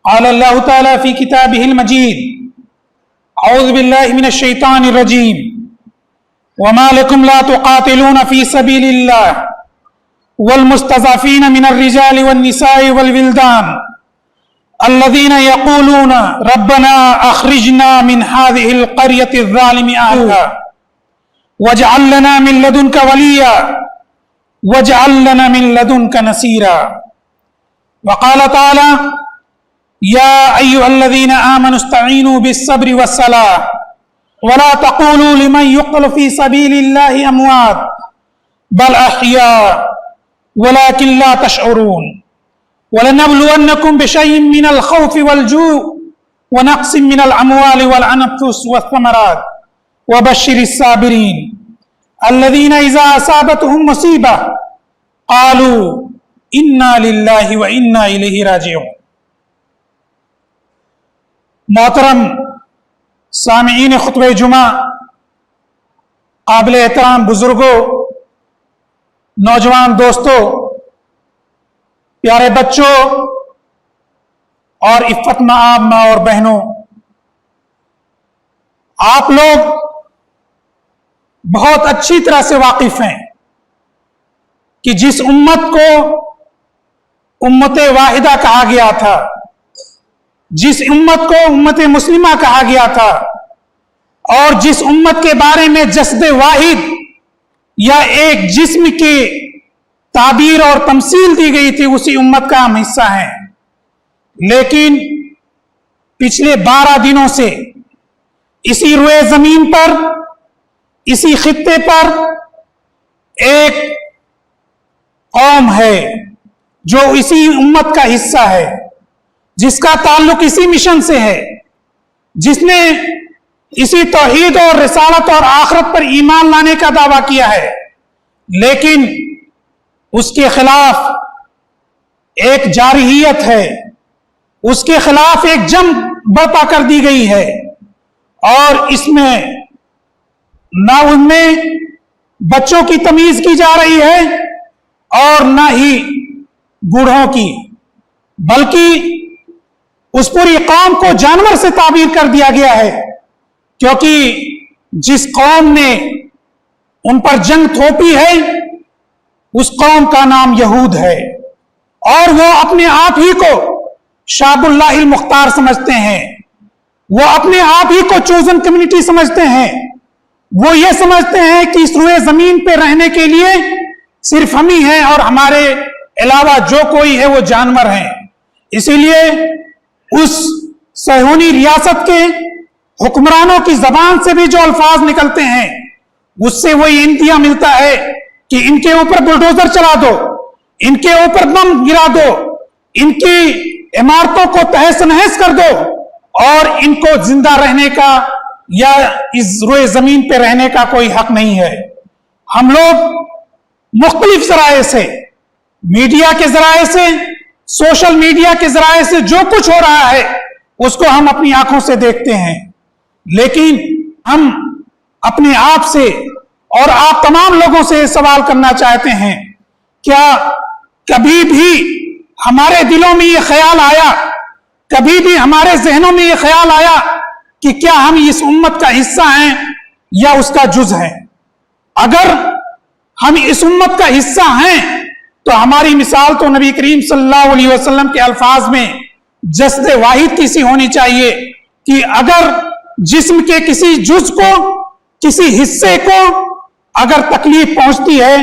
قال الله تعالى في كتابه المجيد أعوذ بالله من الشيطان الرجيم وما لكم لا تقاتلون في سبيل الله والمستضعفين من الرجال والنساء والولدان الذين يقولون ربنا أخرجنا من هذه القرية الظالم أهلها واجعل لنا من لدنك وليا واجعل لنا من لدنك نصيرا. وقال تعالى يا أيها الذين آمنوا استعينوا بالصبر والصلاة ولا تقولوا لمن يقتل في سبيل الله أموات بل أحياء ولكن لا تشعرون. ولنبلونكم بشيء من الخوف والجوع ونقص من الأموال والأنفس والثمرات وبشر الصابرين الذين إذا أصابتهم مصيبة قالوا إنا لله وإنا إليه راجعون. محترم سامعین خطبہ جمعہ، قابل احترام بزرگوں، نوجوان دوستوں، پیارے بچوں اور عفت مآب ماں اور بہنوں، آپ لوگ بہت اچھی طرح سے واقف ہیں کہ جس امت کو امت واحدہ کہا گیا تھا، جس امت کو امت مسلمہ کہا گیا تھا، اور جس امت کے بارے میں جسد واحد یا ایک جسم کی تعبیر اور تمثیل دی گئی تھی، اسی امت کا ہم حصہ ہیں. لیکن پچھلے 12 دنوں سے اسی روئے زمین پر، اسی خطے پر ایک قوم ہے جو اسی امت کا حصہ ہے، جس کا تعلق اسی مشن سے ہے، جس نے اسی توحید اور رسالت اور آخرت پر ایمان لانے کا دعویٰ کیا ہے، لیکن اس کے خلاف ایک جارحیت ہے، اس کے خلاف ایک جنگ برپا کر دی گئی ہے، اور اس میں نہ ان میں بچوں کی تمیز کی جا رہی ہے اور نہ ہی بوڑھوں کی، بلکہ اس پوری قوم کو جانور سے تعبیر کر دیا گیا ہے، کیونکہ جس قوم نے ان پر جنگ تھوپی ہے اس قوم کا نام یہود ہے، اور وہ اپنے آپ ہی کو شعب اللہ المختار سمجھتے ہیں، وہ اپنے آپ ہی کو چوزن کمیونٹی سمجھتے ہیں، وہ یہ سمجھتے ہیں کہ اس روئے زمین پہ رہنے کے لیے صرف ہم ہی ہیں اور ہمارے علاوہ جو کوئی ہے وہ جانور ہیں. اسی لیے اس صہیونی ریاست کے حکمرانوں کی زبان سے بھی جو الفاظ نکلتے ہیں اس سے وہی انتہا ملتا ہے کہ ان کے اوپر بلڈوزر چلا دو، ان کے اوپر بم گرا دو، ان کی عمارتوں کو تہس نہس کر دو، اور ان کو زندہ رہنے کا یا اس روئے زمین پہ رہنے کا کوئی حق نہیں ہے. ہم لوگ مختلف ذرائع سے، میڈیا کے ذرائع سے، سوشل میڈیا کے ذرائع سے جو کچھ ہو رہا ہے اس کو ہم اپنی آنکھوں سے دیکھتے ہیں، لیکن ہم اپنے آپ سے اور آپ تمام لوگوں سے سوال کرنا چاہتے ہیں، کیا کبھی بھی ہمارے دلوں میں یہ خیال آیا، کبھی بھی ہمارے ذہنوں میں یہ خیال آیا کہ کیا ہم اس امت کا حصہ ہیں یا اس کا جز ہیں؟ اگر ہم اس امت کا حصہ ہیں تو ہماری مثال تو نبی کریم صلی اللہ علیہ وسلم کے الفاظ میں جسد واحد کی سی ہونی چاہیے کہ اگر جسم کے کسی جز کو، کسی حصے کو اگر تکلیف پہنچتی ہے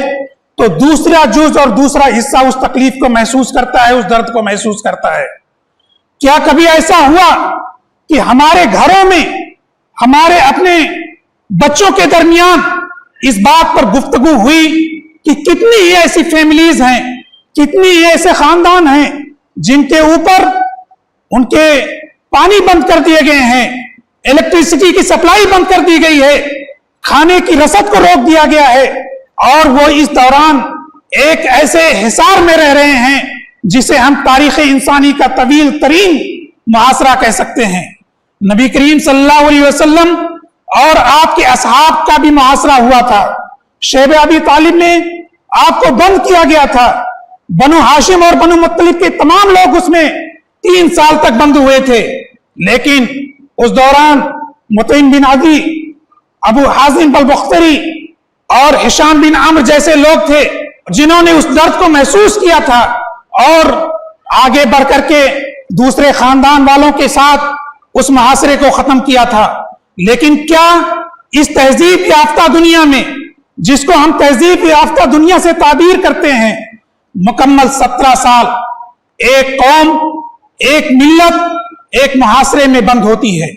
تو دوسرا جز اور دوسرا حصہ اس تکلیف کو محسوس کرتا ہے، اس درد کو محسوس کرتا ہے. کیا کبھی ایسا ہوا کہ ہمارے گھروں میں، ہمارے اپنے بچوں کے درمیان اس بات پر گفتگو ہوئی کہ کتنی ہی ایسی فیملیز ہیں، کتنی ہی ایسے خاندان ہیں جن کے اوپر ان کے پانی بند کر دیے گئے ہیں، الیکٹریسٹی کی سپلائی بند کر دی گئی ہے، کھانے کی رسد کو روک دیا گیا ہے، اور وہ اس دوران ایک ایسے حصار میں رہ رہے ہیں جسے ہم تاریخ انسانی کا طویل ترین محاصرہ کہہ سکتے ہیں. نبی کریم صلی اللہ علیہ وسلم اور آپ کے اصحاب کا بھی محاصرہ ہوا تھا. شیب ابی طالب نے آپ کو بند کیا گیا تھا، بنو ہاشم اور بنو مطلب کے تمام لوگ اس میں 3 साल तक बंद हुए थे, लेकिन उस दौरान मुतइम बिन अदी, अबू हाजिम अल-बख्तरी और हिशाम बिन अम्र जैसे लोग थे जिन्होंने उस दर्द को महसूस किया था और आगे बढ़ करके दूसरे खानदान वालों के साथ उस मुहासरे को खत्म किया था। लेकिन क्या इस तहजीब याफ्ता दुनिया में, जिसको हम तहजीब याफ्ता दुनिया से ताबीर करते हैं, मुकम्मल 17 साल एक कौम, एक मिल्लत, एक मुहासरे में बंद होती है?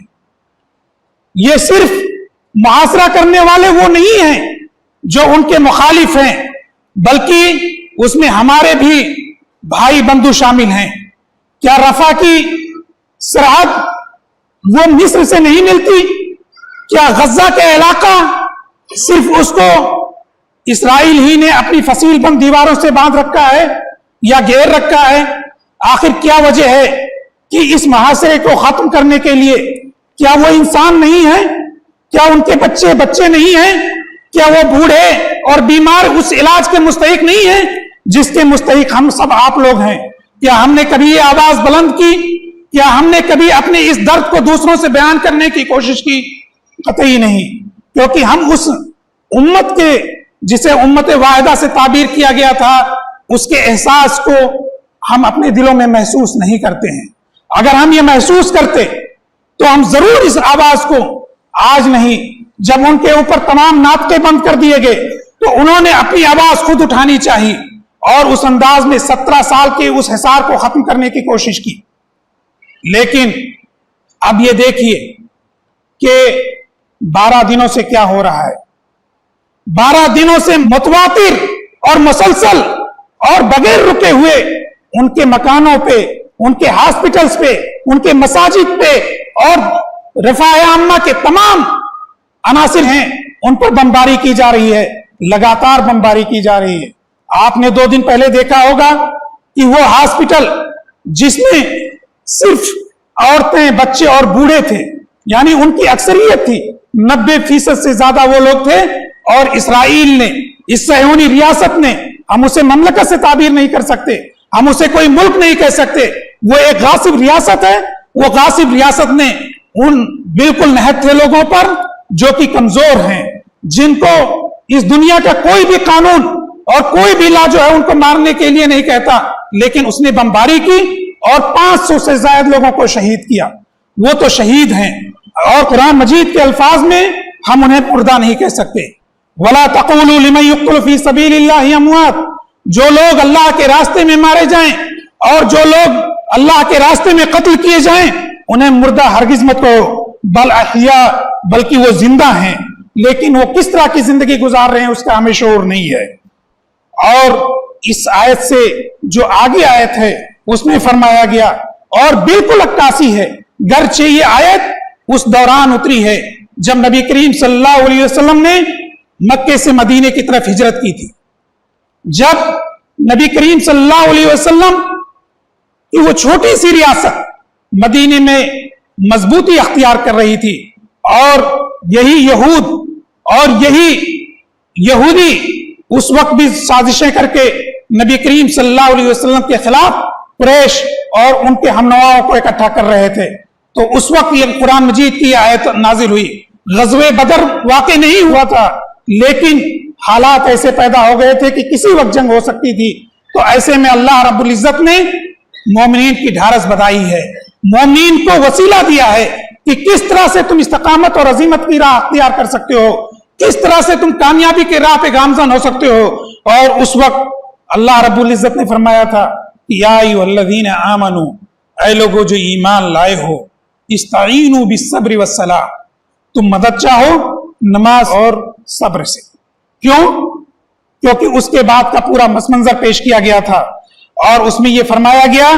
ये सिर्फ मुहासरा करने वाले वो नहीं हैं जो उनके मुखालिफ हैं, बल्कि उसमें हमारे भी भाई बंधु शामिल हैं। क्या रफा की सरहद वो मिस्र से नहीं मिलती? क्या गजा का इलाका सिर्फ उसको इसराइल ही ने अपनी फसील बंद दीवारों से बांध रखा है या घेर रखा है? आखिर क्या वजह है कि इस मुहासरे को खत्म करने के लिए क्या वो इंसान नहीं है? क्या उनके बच्चे बच्चे नहीं हैं? क्या वो बूढ़े और बीमार उस इलाज के मुस्तहिक नहीं है जिसके मुस्तहिक हम सब आप लोग हैं? क्या हमने कभी ये आवाज बुलंद की? क्या हमने कभी अपने इस दर्द को दूसरों से बयान करने की कोशिश की? कतई नहीं, क्योंकि हम उस उम्मत के, जिसे उम्मत वाहिदा से ताबीर किया गया था, उसके एहसास को हम अपने दिलों में महसूस नहीं करते हैं। अगर हम ये महसूस करते तो हम जरूर इस आवाज को आज नहीं, जब उनके ऊपर तमाम नाटके बंद कर दिए गए तो उन्होंने अपनी आवाज खुद उठानी चाहिए और उस अंदाज में 17 साल के उस हिसार को खत्म करने की कोशिश की। लेकिन अब ये देखिए कि 12 दिनों से क्या हो रहा है। 12 दिनों से मुतवातिर और मुसलसल और बगैर रुके हुए उनके मकानों पे, उनके हॉस्पिटल्स पे, उनके मसाजिद पे और रफ़ाए आम्मा के तमाम अनासिर हैं, उन पर बमबारी की जा रही है, लगातार बमबारी की जा रही है। आपने 2 दिन पहले देखा होगा कि वो हॉस्पिटल जिसमें सिर्फ औरतें, बच्चे और बूढ़े थे, यानी उनकी अक्सरियत थी, 90% से ज्यादा वो लोग थे, और इसराइल ने, इस सहयोनी रियासत ने, हम उसे ममलकत से ताबीर नहीं कर सकते, हम उसे कोई मुल्क नहीं कह सकते, वो एक गासिब रियासत है। वो गासिब रियासत ने उन बिल्कुल निहत्थे लोगों पर जो कि कमजोर हैं, जिनको इस दुनिया का कोई भी कानून और कोई भी ला जो है उनको मारने के लिए नहीं कहता, लेकिन उसने बमबारी की और 500 से ज्यादा लोगों को शहीद किया। वो तो शहीद हैं और कुरान मजीद के अल्फाज में हम उन्हें मुर्दा नहीं कह सकते। वला तक़ूलू लिमन युक़्तलू फी सबीलिल्लाहि अमवात, जो लोग अल्लाह के रास्ते में मारे जाएं और जो लोग अल्लाह के रास्ते में कत्ल किए जाएं, उन्हें मुर्दा हरगिज मत कहो, बल अहिया, बल्कि वो जिंदा हैं, लेकिन वो किस तरह की जिंदगी गुजार रहे हैं उसका हमें शऊर नहीं है। और इस आयत से जो आगे आयत है उसमें फरमाया गया, और बिल्कुल अक्कासी है, गर्चे ये आयत उस दौरान उतरी है जब नबी करीम सल्लल्लाहु अलैहि वसल्लम ने मक्के से मदीने की तरफ हिजरत की थी। जब नबी करीम सल्लल्लाहु अलैहि वसल्लम की वो छोटी सी रियासत मदीने में मजबूती अख्तियार कर रही थी, और यही यहूद और यही यहूदी उस वक्त भी साजिशें करके नबी करीम सल्लल्लाहु अलैहि वसल्लम के खिलाफ कुरैश और उनके हमनवाओं को इकट्ठा कर रहे थे। तो उस वक्त ये कुरान मजीद की आयत नाजिल हुई। गज़वे बदर वाक़ई नहीं हुआ था, लेकिन हालात ऐसे पैदा हो गए थे कि किसी वक्त जंग हो सकती थी। तो ऐसे में अल्लाह रब्बुल इज्जत ने मोमिनीन की ढारस बधाई है, मोमिनीन को वसीला दिया है कि किस तरह से तुम इस्तकामत और अजीमत की राह अख्तियार कर सकते हो, किस तरह से तुम कामयाबी के राह पे गामजन हो सकते हो। और उस वक्त अल्लाह रब्बुल इज्जत ने फरमाया था कि या अय्युहल्लज़ीना आमनू, ऐ लोगो जो ईमान लाए हो, इस्ताईनु बिस्सब्रि वस्सलाह, तुम मदद चाहो नमाज और सब्र से। क्यों? क्योंकि उसके बाद का पूरा मसमंजर पेश किया गया था और उसमें यह फरमाया गया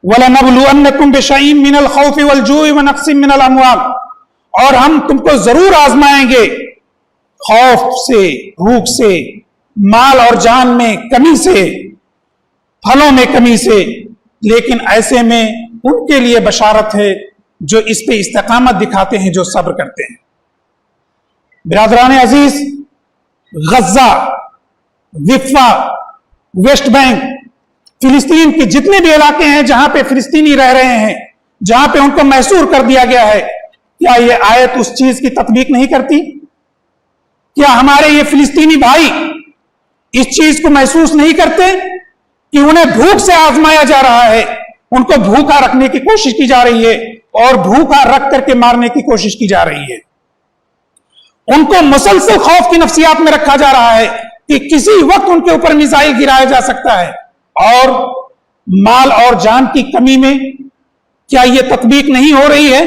वलनबलुअन्नकुम बिशैइन मिनल खौफि वल जूइ व नक्सिम मिनल अमवाल, और हम तुमको जरूर आजमाएंगे खौफ से, भूख से, माल और जान में कमी से, फलों में कमी से, लेकिन ऐसे में उनके लिए बशारत है जो इस पे इस्तकामत दिखाते हैं, जो सब्र करते हैं। बिरादरान अजीज, गजा, विफा, वेस्ट बैंक फिलिस्तीन के जितने भी इलाके हैं जहां पे फिलिस्तीनी रह रहे हैं, जहां पे उनको महसूर कर दिया गया है, क्या ये आयत उस चीज की तत्मीक नहीं करती? क्या हमारे ये फिलिस्तीनी भाई इस चीज को महसूस नहीं करते कि उन्हें भूख से आजमाया जा रहा है, उनको भूखा रखने की कोशिश की जा रही है और भूखा रख करके मारने की कोशिश की जा रही है। उनको मुसलसल खौफ की नफ्सियात में रखा जा रहा है कि किसी वक्त उनके ऊपर मिसाइल गिराया जा सकता है, और माल और जान की कमी में क्या यह तत्मीक नहीं हो रही है?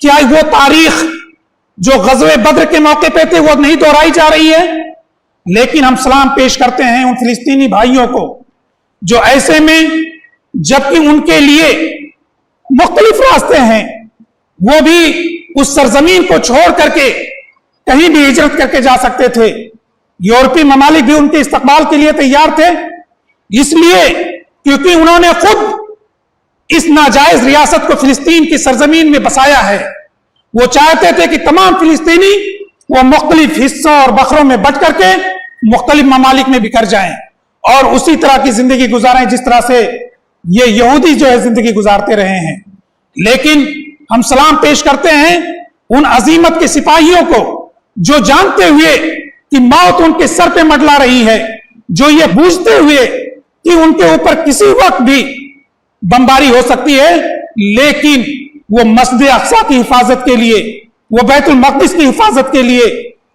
क्या वो तारीख जो गज़वे बद्र के मौके पे थे वो नहीं दोहराई जा रही है? लेकिन हम सलाम पेश करते हैं उन फिलिस्तीनी भाइयों को जो ऐसे में, जबकि उनके लिए मुख्तलिफ रास्ते हैं, वो भी उस सरजमीन को छोड़ करके कहीं भी हिजरत करके जा सकते थे। यूरोपीय ममालिक भी उनके इस्तकबाल के लिए तैयार थे, इसलिए क्योंकि उन्होंने खुद इस नाजायज रियासत को फिलिस्तीन की सरजमीन में बसाया है। वो चाहते थे कि तमाम फिलिस्तीनी वो मुख्तलिफ हिस्सों और बखरों में बट करके मुख्तलिफ ममालिक में बिखर जाएं और उसी तरह की जिंदगी गुजारें जिस तरह से ये यहूदी जो है जिंदगी गुजारते रहे हैं। लेकिन हम सलाम पेश करते हैं उन अजीमत के सिपाहियों को जो जानते हुए कि मौत उनके सर पे मंडला रही है, जो ये बूझते हुए कि उनके ऊपर किसी वक्त भी बमबारी हो सकती है, लेकिन वो मस्जिद अक्सा की हिफाजत के लिए, वो बैतुल मक़दिस की हिफाजत के लिए,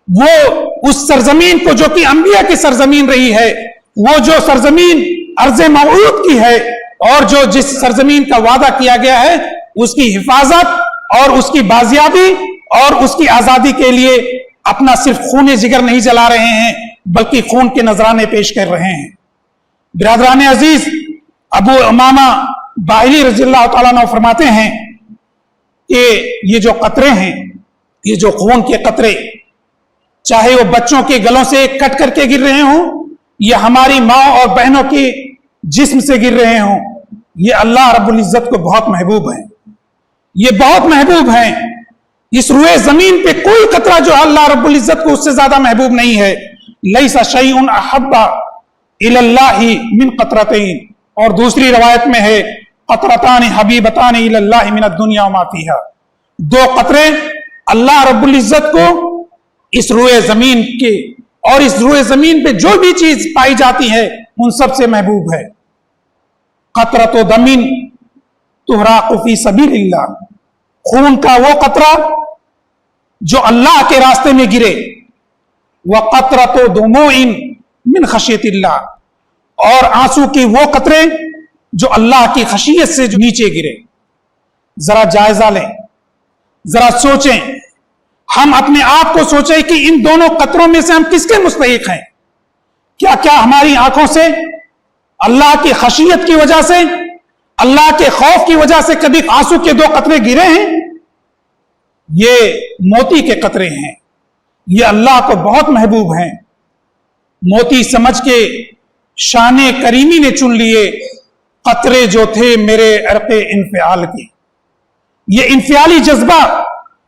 वो उस सरजमीन को जो कि अंबिया की सरजमीन रही है, वो जो सरजमीन अर्ज़ मऊद की है और जो जिस सरजमीन का वादा किया गया है, उसकी हिफाजत और उसकी बाजियाबी और उसकी आजादी के लिए अपना सिर्फ खून जिगर नहीं जला रहे हैं, बल्कि खून के नजराने पेश कर रहे हैं। बिरादरान अजीज, अबू उमामा बाहिली रज़ियल्लाहु तआला अन्हु फरमाते हैं कि ये जो कतरे हैं, ये जो खून के कतरे, चाहे वो बच्चों के गलों से कट करके गिर रहे हों या हमारी माँ और बहनों के जिस्म से गिर रहे हों, ये अल्लाह रब्बुल इज्जत को बहुत महबूब है, ये बहुत महबूब हैं। इस रुए जमीन पे कोई कतरा जो अल्लाह रब्बुल इज्जत को उससे ज्यादा महबूब नहीं है। लैसा शैउन अहब्बा इलल्लाहि मिन क़तरतैन, और दूसरी रवायत में है क़तरतान हबीबतान इलल्लाहि मिनद दुनिया व मा फीहा। दो कतरे अल्लाह रब्बुल इज्जत को इस रुए जमीन के और इस रुए जमीन पे जो भी चीज पाई जाती है उन सब से महबूब है। क़तरतु दमिन तुहराक़ु फी सबीलिल्लाह, खून का वो कतरा जो अल्लाह के रास्ते में गिरे, व क़तरतु दुमूइन मिन खशियतिल्लाह, और आंसू की वो कतरे जो अल्लाह की खशियत से जो नीचे गिरे। जरा जायजा लें, जरा सोचें, हम अपने आप को सोचें कि इन दोनों कतरों में से हम किसके मुस्तहिक हैं। क्या क्या हमारी आंखों से अल्लाह की खशियत की वजह से, अल्लाह के खौफ की वजह से कभी आंसू के दो कतरे गिरे हैं? ये मोती के कतरे हैं, ये अल्लाह को बहुत महबूब हैं। मोती समझ के शाने करीमी ने चुन लिए कतरे जो थे मेरे अर्क़े इन्फियाल के। ये इन्फियाली जज्बा,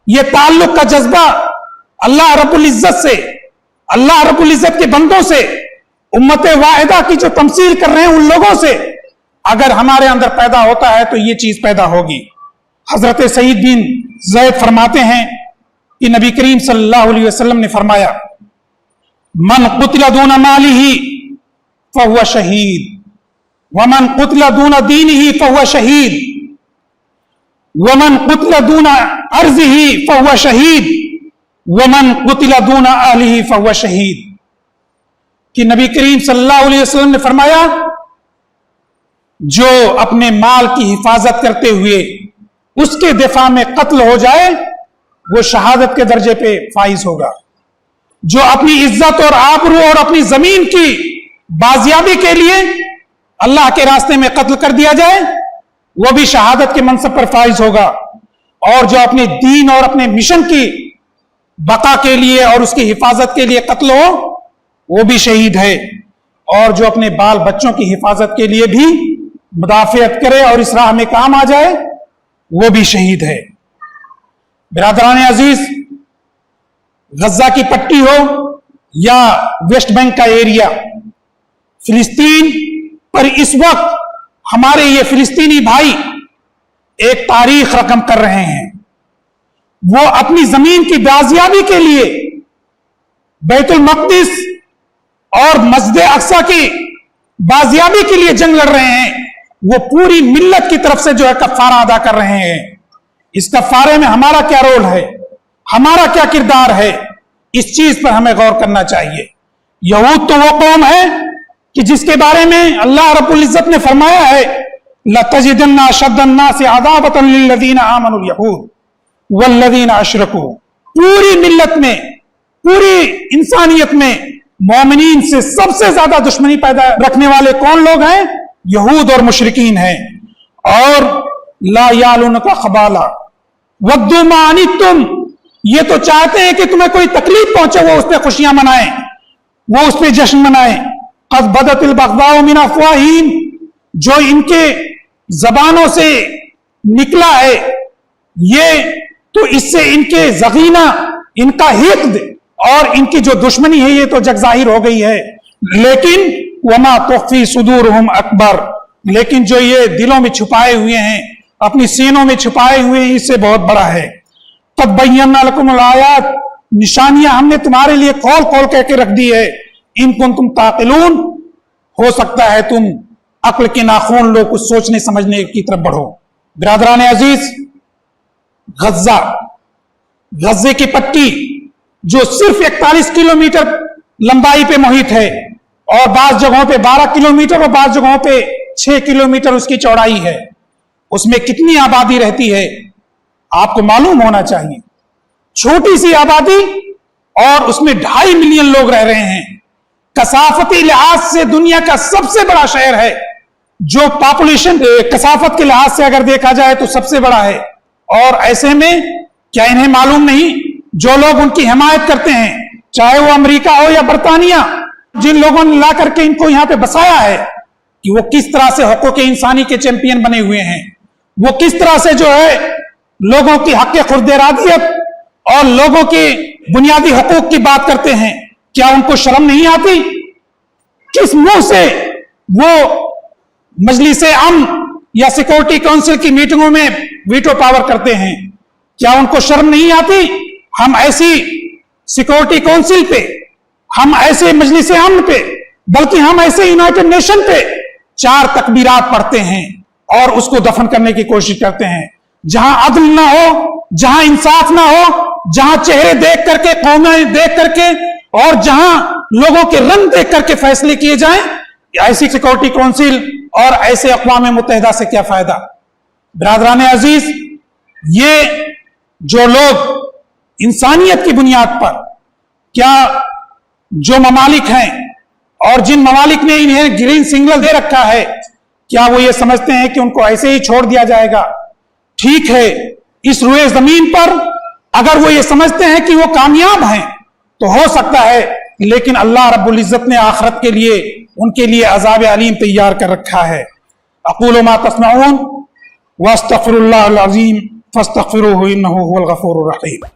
ये ताल्लुक का जज्बा अल्लाह रब्बुल इज्जत से, अल्लाह रब्बुल इज्जत के बंदों से, उम्मत वाहिदा की जो तमसील कर रहे हैं उन लोगों से अगर हमारे अंदर पैदा होता है तो ये चीज पैदा होगी। हजरत सईद बिन ज़ैद फरमाते हैं कि नबी करीम सल्लल्लाहु अलैहि वसल्लम ने फरमाया, मन कुतिला दूना मालिही फहुवा शहीद, वमन कुतिला दूना दीनिही फहुवा शहीद, वमन कुतिला दूना अर्ज़िही फहुवा शहीद, वमन कुतिला दूना अहलिही फहुवा शहीद। कि नबी करीम सल्लल्लाहु अलैहि वसल्लम ने फरमाया, जो अपने माल की हिफाजत करते हुए उसके दिफा में कत्ल हो जाए वो शहादत के दर्जे पे फाइज होगा। जो अपनी इज्जत और आबरू और अपनी जमीन की बाजियाबी के लिए अल्लाह के रास्ते में कत्ल कर दिया जाए वो भी शहादत के मनसब पर फाइज होगा। और जो अपने दीन और अपने मिशन की बका के लिए और उसकी हिफाजत के लिए कत्ल हो वो भी शहीद है। और जो अपने बाल बच्चों की हिफाजत के लिए भी मुदाफियत करे और इस राह में काम आ जाए वो भी शहीद है। बिरादरान अजीज, गजा की पट्टी हो या वेस्ट बैंक का एरिया, फिलिस्तीन पर इस वक्त हमारे ये फिलिस्तीनी भाई एक तारीख रकम कर रहे हैं। वो अपनी जमीन की बाजियाबी के लिए बैतुल मक़दिस और मस्जिद अक्सा की बाजियाबी के लिए जंग लड़ रहे हैं। वो पूरी मिल्लत की तरफ से जो है कफ़ारा अदा कर रहे हैं। इस कफ़ारे में हमारा क्या रोल है, हमारा क्या किरदार है, इस चीज पर हमें गौर करना चाहिए। यहूद तो वो कौम है कि जिसके बारे में अल्लाह रब्बुल इज्जत ने फरमाया है, लतजिदन्ना अशद्दन्नासि अदावतन लिल्लज़ीना आमनुल यहूद वल्लज़ीना अशरकू। पूरी मिल्लत में, पूरी इंसानियत में मोमिनीन से सबसे ज्यादा दुश्मनी पैदा रखने वाले कौन लोग हैं? यहूद और मुशरिकीन हैं। और ला यालुनका खबाला वद्दू मा अनित्तुम, ये तो चाहते हैं कि तुम्हें कोई तकलीफ पहुंचे, वो उस पर खुशियां मनाएं, वो उस पर जश्न मनाएं। क़द बदतिल बग़दाउ मिन अफ़वाहिम, जो इनके जबानों से निकला है ये, तो इससे इनके ज़ग़ीना, इनका हिक़्द और इनकी जो दुश्मनी है ये तो जग जाहिर हो गई है। लेकिन वमा तुख़फ़ी सुदूरुहुम अकबर, लेकिन जो ये दिलों में छुपाए हुए हैं, अपनी सीनों में छुपाए हुए हैं, इससे बहुत बड़ा है। तब बय्यना लकुमुल आयात, निशानियां हमने तुम्हारे लिए खोल खोल करके रख दी है। इन कुंतुम ताक़िलून, हो सकता है तुम अक्ल के नाखून लो, कुछ सोचने समझने की तरफ बढ़ो। बिरादरान अजीज, गज्जा, गज्जे की पट्टी जो सिर्फ 41 किलोमीटर लंबाई पे मुहित है और बाज़ जगहों पे 12 किलोमीटर और बाज़ जगहों पे 6 किलोमीटर उसकी चौड़ाई है, उसमें कितनी आबादी रहती है आपको मालूम होना चाहिए। छोटी सी आबादी और उसमें 2.5 मिलियन लोग रह रहे हैं। कसाफती लिहाज से दुनिया का सबसे बड़ा शहर है, जो पॉपुलेशन कसाफत के लिहाज से अगर देखा जाए तो सबसे बड़ा है। और ऐसे में क्या इन्हें मालूम नहीं, जो लोग उनकी हिमायत करते हैं, चाहे वो अमेरिका हो या बरतानिया, जिन लोगों ने ला करके इनको यहां पे बसाया है, कि वो किस तरह से हक़ूक़ इंसानी के चैंपियन बने हुए हैं, वो किस तरह से जो है लोगों की हक़ खुर्द-ए-इरादियत और लोगों के बुनियादी हकूक की बात करते हैं। क्या उनको शर्म नहीं आती? किस मुंह से वो मजलिसे अम्न या सिक्योरिटी काउंसिल की मीटिंगों में वीटो पावर करते हैं? क्या उनको शर्म नहीं आती? हम ऐसी सिक्योरिटी काउंसिल पे, हम ऐसे मजलिसे अम्न पे, बल्कि हम ऐसे यूनाइटेड नेशन पे 4 तकबीरात पढ़ते हैं और उसको दफन करने की कोशिश करते हैं। जहां अदल ना हो, जहां इंसाफ ना हो, जहां चेहरे देख करके, कौमें देख करके और जहां लोगों के रंग देख करके फैसले किए जाएं, ऐसी सिक्योरिटी काउंसिल और ऐसे अक़वाम मुत्तहिदा से क्या फायदा? बिरादरान अजीज, ये जो लोग इंसानियत की बुनियाद पर, क्या जो ममालिक हैं और जिन ममालिक ने इन्हें ग्रीन सिग्नल दे रखा है, क्या वो ये समझते हैं कि उनको ऐसे ही छोड़ दिया जाएगा? ठीक है, इस रुए जमीन पर अगर वो ये समझते हैं कि वो कामयाब हैं तो हो सकता है, लेकिन अल्लाह रब्बुल इज्जत ने आखिरत के लिए उनके लिए अज़ाब अलीम तैयार कर रखा है। अक़ूलु मा तस्मऊन वस्तग़फिरुल्लाहल अज़ीम फस्तग़फिरूहु इन्नहु हुवल गफ़ूरुर रहीम।